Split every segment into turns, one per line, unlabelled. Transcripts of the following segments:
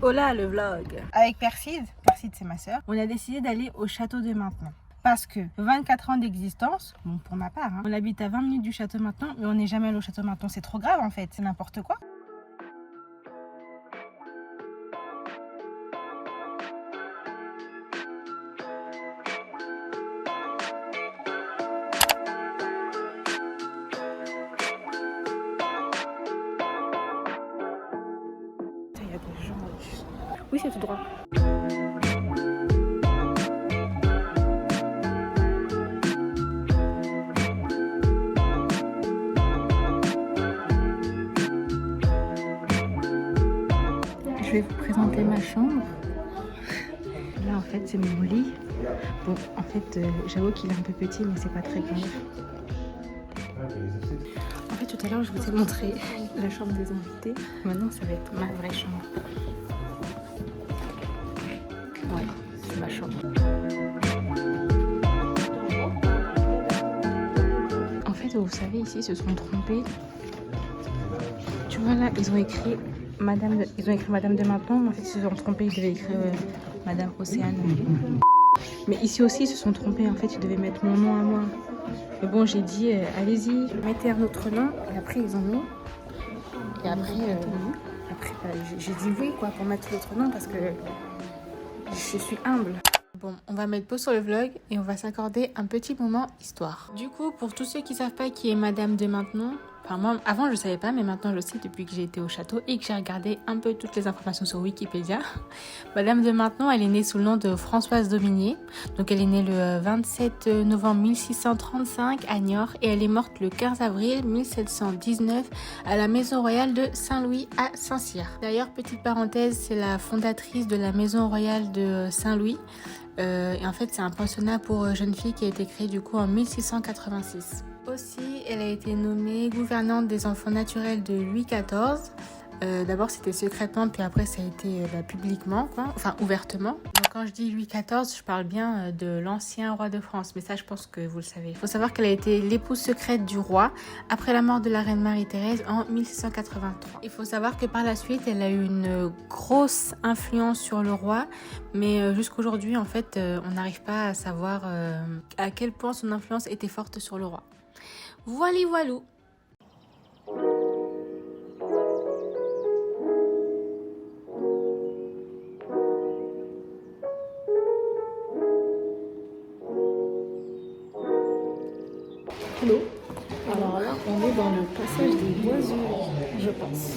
Hola le vlog.
Avec Perside c'est ma sœur, on a décidé d'aller au château de Maintenon. Parce que 24 ans d'existence, bon pour ma part, on habite à 20 minutes du château Maintenon, mais on n'est jamais allé au château Maintenon. C'est trop grave en fait, c'est n'importe quoi. Il y a des gens. Oui, c'est tout droit. Je vais vous présenter ma chambre. Là en fait c'est mon lit. Bon en fait j'avoue qu'il est un peu petit mais c'est pas très grave. En fait tout à l'heure je vous ai montré la chambre des invités. Maintenant ça va être ma vraie chambre. Ouais, c'est ma chambre. En fait vous savez ici ils se sont trompés. Tu vois là ils ont écrit Madame de Maintenon, mais en fait ils se sont trompés, ils devaient écrire Madame Océane. Mais ici aussi ils se sont trompés, en fait ils devaient mettre mon nom à moi. Mais bon j'ai dit allez-y, mettez un autre nom, et après ils ont mis. Et après, j'ai dit oui quoi pour mettre l'autre nom parce que je suis humble. Bon, on va mettre pause sur le vlog et on va s'accorder un petit moment histoire. Du coup, pour tous ceux qui savent pas qui est Madame de Maintenon, enfin moi avant je savais pas mais maintenant je le sais depuis que j'ai été au château et que j'ai regardé un peu toutes les informations sur Wikipédia. Madame de Maintenon, elle est née sous le nom de Françoise Dominier. Donc elle est née le 27 novembre 1635 à Niort et elle est morte le 15 avril 1719 à la Maison Royale de Saint-Louis à Saint-Cyr. D'ailleurs, petite parenthèse, c'est la fondatrice de la Maison Royale de Saint-Louis. Et en fait c'est un pensionnat pour jeunes filles qui a été créé du coup en 1686. Aussi, elle a été nommée gouvernante des enfants naturels de Louis XIV. D'abord c'était secrètement puis après ça a été publiquement quoi, enfin ouvertement. Donc quand je dis Louis XIV je parle bien de l'ancien roi de France, mais ça je pense que vous le savez. Il faut savoir qu'elle a été l'épouse secrète du roi après la mort de la reine Marie-Thérèse en 1683. Il faut savoir que par la suite elle a eu une grosse influence sur le roi, mais jusqu'aujourd'hui en fait on n'arrive pas à savoir à quel point son influence était forte sur le roi. Voilà voilou.
Hello. Alors là, on est dans le passage des oiseaux, je pense.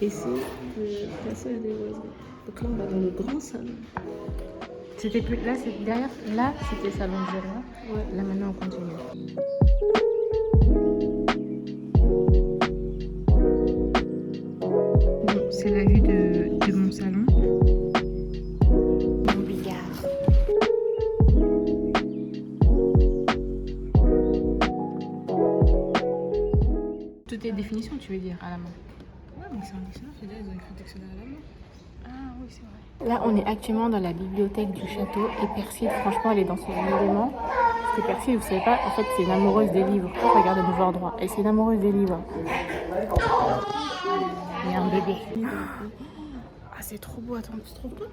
Et c'est le passage des oiseaux. Donc là, on va dans le grand salon.
C'était plus là, c'est derrière. Là, c'était salon de roi.
Ouais.
Là maintenant on continue. Bon, c'est la vue de mon salon.
Mon bigard.
Toutes les définitions, tu veux dire, à la main.
Ouais, mais c'est un dictionnaire, c'est là, ils ont écrit un dictionnaire à la main.
Ah oui, c'est vrai. Là, on est actuellement dans la bibliothèque du château et Perside, franchement, elle est dans son élément. Parce que Perside, vous savez pas, en fait, c'est une amoureuse des livres. Regardez, nous voir droit. Et c'est une amoureuse des livres. Il y a un bébé.
Ah, c'est trop beau, attends, tu trouves pas?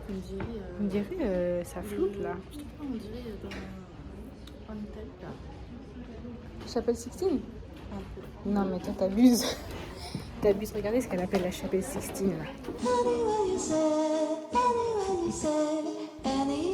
On dirait, ça floute là.
Je trouve pas, on dirait dans Italie là.
Tu s'appelle Sixtine? Non, mais toi, t'abuses. T'abuses, regardez ce qu'elle appelle la chapelle Sixtine là.
Anywhere you say, anywhere you say, anywhere.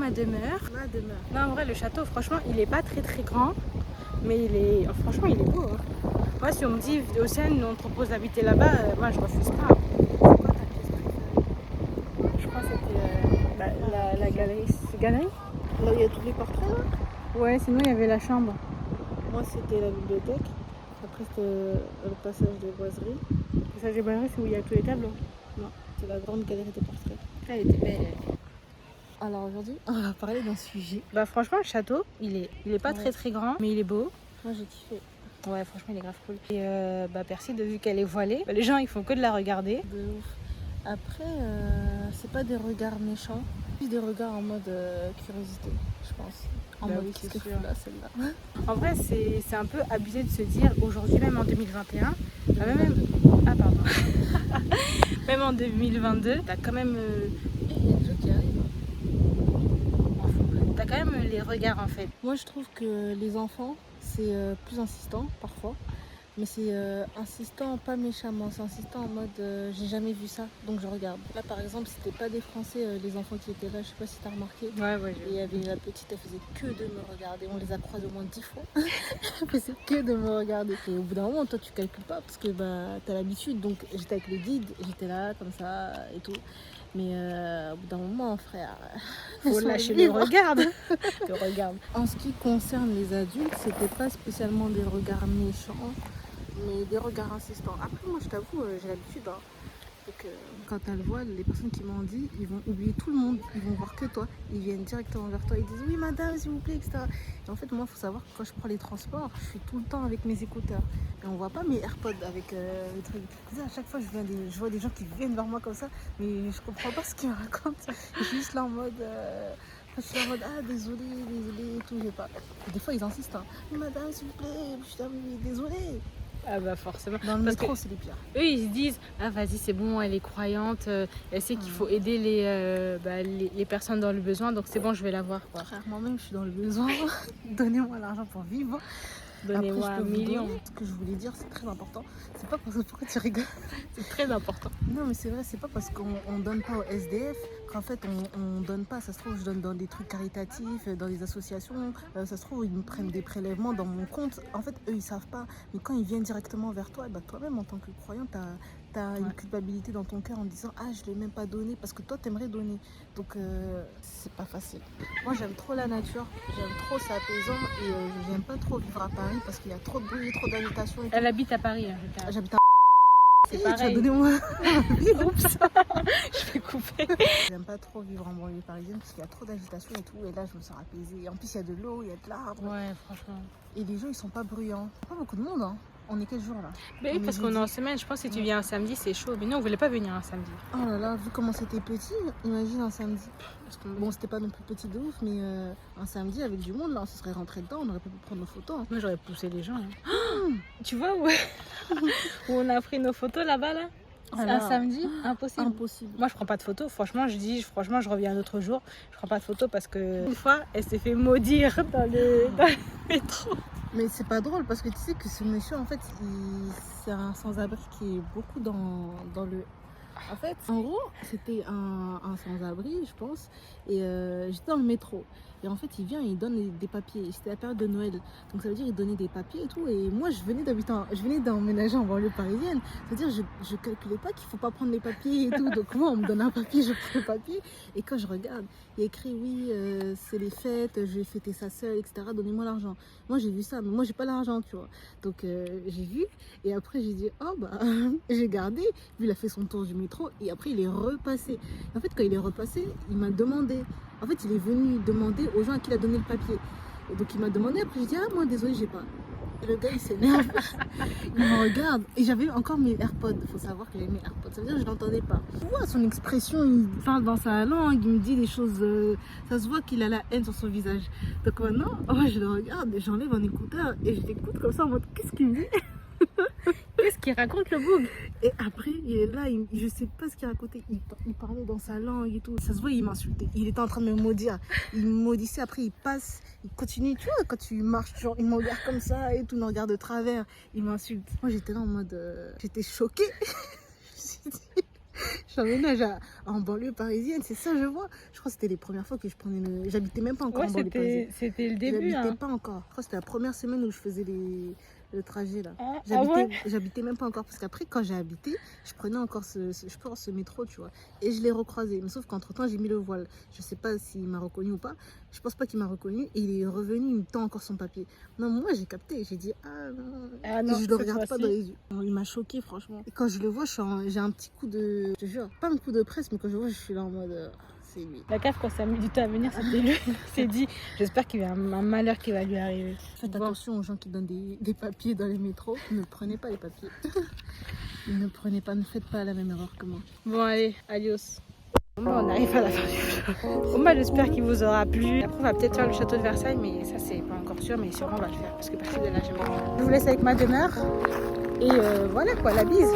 ma demeure.
Ma demeure.
Non, en vrai, le château, franchement, il est pas très très grand, mais franchement, il est beau. Hein. Moi, si on me dit, Océane, on te propose d'habiter là-bas, moi, je refuse pas.
C'est quoi ta pièce préférée?
Je crois que c'était la galerie. C'est galerie?
Là où il y a tous les portraits là?
Ouais, sinon, il y avait la chambre.
Moi c'était la bibliothèque. Après c'était le passage des boiseries.
Ça, j'ai pas c'est où il y a tous les tableaux.
Non, c'est la grande galerie des portraits.
Elle était belle.
Alors aujourd'hui, on va parler d'un sujet.
Bah, franchement, le château, il est pas très très grand, mais il est beau.
Moi j'ai kiffé.
Ouais, franchement, il est grave cool. Et Perside, vu qu'elle est voilée, les gens, ils font que de la regarder.
De ouf. Après, c'est pas des regards méchants, plus des regards en mode curiosité, je pense. En
Bah
mode,
oui,
qu'est-ce
c'est
que
sûr.
fout là, celle-là?
En vrai, c'est un peu abusé de se dire, aujourd'hui, même en 2021, ah pardon, même en 2022, t'as quand même,
Il y a des gens qui arrivent.
t'as quand même les regards en fait.
Moi je trouve que les enfants, c'est plus insistant parfois. Mais c'est insistant, pas méchamment, c'est insistant en mode j'ai jamais vu ça, donc je regarde. Là par exemple, c'était pas des Français, les enfants qui étaient là, je sais pas si t'as remarqué.
Ouais,
Et il y avait la petite, elle faisait que de me regarder. On les a croisés au moins 10 fois. Elle faisait que de me regarder. Et au bout d'un moment, toi, tu calcules pas parce que bah, t'as l'habitude. Donc, j'étais avec le guide, j'étais là, comme ça et tout. Mais au bout d'un moment, frère,
faut lâcher le regard. Le regard.
En ce qui concerne les adultes, c'était pas spécialement des regards méchants, mais des regards insistants. Après, moi, je t'avoue, j'ai l'habitude. Hein. Donc, quand elles voient, les personnes qui m'ont dit, ils vont oublier tout le monde, ils vont voir que toi, ils viennent directement vers toi, ils disent oui madame s'il vous plaît, etc. Et en fait moi il faut savoir que quand je prends les transports, je suis tout le temps avec mes écouteurs et on voit pas mes AirPods avec les trucs. À chaque fois je vois des gens qui viennent vers moi comme ça, mais je comprends pas ce qu'ils me racontent. Je suis juste là en mode je suis là en mode ah désolé et tout, j'ai pas. Et des fois ils insistent hein. Oui madame s'il vous plaît, je suis là, mais désolé.
Ah bah forcément.
Dans le
Parce
métro
que
c'est les pires.
eux ils se disent ah vas-y c'est bon, elle est croyante, elle sait qu'il faut aider les personnes dans le besoin, donc c'est bon, je vais la voir quoi.
Frère, moi-même je suis dans le besoin. Donnez-moi l'argent pour vivre.
Donnez-moi
Après,
un million.
Ce que je voulais dire, c'est très important. C'est pas parce que pourquoi tu rigoles.
C'est très important.
Non, mais c'est vrai, c'est pas parce qu'on donne pas au SDF qu'en fait on donne pas. Ça se trouve, je donne dans des trucs caritatifs, dans des associations. Ça se trouve, ils me prennent des prélèvements dans mon compte. En fait, eux, ils savent pas. Mais quand ils viennent directement vers toi, bah, toi-même, en tant que croyant, t'as une culpabilité dans ton cœur en disant ah, je l'ai même pas donné parce que toi, t'aimerais donner. Donc, c'est pas facile. Moi, j'aime trop la nature, j'aime trop, c'est apaisant et j'aime pas trop vivre à Paris parce qu'il y a trop de bruit, trop d'agitation.
Elle habite à Paris. Hein,
J'habite à
c'est
Tu vas
pareil.
donner moi.
Oups. Je vais couper.
J'aime pas trop vivre en banlieue parisienne parce qu'il y a trop d'agitation et tout. Et là, je me sens apaisée. Et en plus, il y a de l'eau, il y a de l'arbre.
Ouais, franchement.
Et les gens, ils sont pas bruyants. Pas beaucoup de monde, hein. On est quel jour là?
Mais oui, parce qu'on est en semaine. Je pense que si tu viens un samedi, c'est chaud. Mais nous, on voulait pas venir un samedi.
Oh là là, vu comment c'était petit, imagine un samedi. Bon, c'était pas non plus petit de ouf, mais un samedi avec du monde, là, on se serait rentré dedans, on aurait pas pu prendre nos photos. Hein.
Moi, j'aurais poussé les gens. Hein. Tu vois où on a pris nos photos là-bas là
Ah là.
un samedi, impossible.
Impossible.
Moi, je prends pas de photos. Franchement, je reviens un autre jour. Je prends pas de photos parce que une fois, elle s'est fait maudire dans le métro.
Mais c'est pas drôle parce que tu sais que ce monsieur, en fait, c'est un sans-abri qui est beaucoup dans le. En fait, en gros, c'était un sans-abri, je pense, et j'étais dans le métro. Et en fait, il vient et il donne des papiers. C'était la période de Noël. Donc ça veut dire qu'il donnait des papiers et tout. Et moi, je venais d'emménager en banlieue parisienne. C'est-à-dire je calculais pas qu'il faut pas prendre les papiers et tout. Donc moi, on me donne un papier, je prends le papier. Et quand je regarde, il y a écrit oui, c'est les fêtes, je vais fêter ça seule, etc. Donnez-moi l'argent. Moi, j'ai vu ça, mais moi, j'ai pas l'argent, tu vois. Donc j'ai vu. Et après, j'ai dit, oh bah, j'ai gardé. Lui, il a fait son tour du métro. Et après, il est repassé. Et en fait, quand il est repassé, il m'a demandé. En fait, il est venu demander aux gens à qui il a donné le papier. Et donc, il m'a demandé. Après, j'ai dit, ah, moi, désolé, j'ai pas. Et le gars, il s'énerve. Il me regarde. Et j'avais encore mes AirPods. Il faut savoir que j'avais mes AirPods. Ça veut dire que je l'entendais pas. Tu vois son expression, il parle dans sa langue, il me dit des choses. Ça se voit qu'il a la haine sur son visage. Donc maintenant, moi, je le regarde et j'enlève un écouteur. Et je l'écoute comme ça en mode, qu'est-ce qu'il me dit?
Qu'est-ce qu'il raconte le boug?
Et après, il est là, je sais pas ce qu'il racontait. Il parlait dans sa langue et tout. Ça se voit, il m'insultait. Il était en train de me maudire. Il me maudissait, après il passe, il continue. Tu vois, quand tu marches, genre, il me regarde comme ça et tout, il me regarde de travers. Il m'insulte. Moi, j'étais là en mode. J'étais choquée. Je me suis dit, J'emménage en banlieue parisienne, c'est ça je vois. Je crois que c'était les premières fois que je prenais le... J'habitais même pas encore
Ouais,
en banlieue parisienne.
c'était le début.
J'habitais
Hein.
pas encore. Je crois que c'était la première semaine où je faisais le trajet là.
Ah ouais?
J'habitais même pas encore parce qu'après quand j'ai habité, je prenais encore je pense ce métro, tu vois. Et je l'ai recroisé. Mais sauf qu'entre temps j'ai mis le voile. Je sais pas s'il m'a reconnu ou pas. Je pense pas qu'il m'a reconnu. Et il est revenu, il me tend encore son papier. Non, moi j'ai capté. J'ai dit ah non. Je le regarde pas dans les yeux. Il m'a choqué franchement. Et quand je le vois, j'ai un petit coup de. Je te jure, pas un coup de presse, mais quand je le vois, je suis là en mode. C'est lui.
La CAF, quand ça a mis du temps à venir, c'était lui. Il s'est dit, j'espère qu'il y a un malheur qui va lui arriver.
Faites attention aux gens qui donnent des papiers dans les métros. Ne prenez pas les papiers. Ne prenez pas, ne faites pas la même erreur que moi.
Bon, allez, adios. Bon, on arrive à la fin du vlog. Bon, bah, j'espère qu'il vous aura plu. Après, on va peut-être faire le château de Versailles, mais ça, c'est pas encore sûr. Mais sûrement, on va le faire parce que partir de là, j'aime bien. Je vous laisse avec ma demeure. Et voilà quoi, la bise.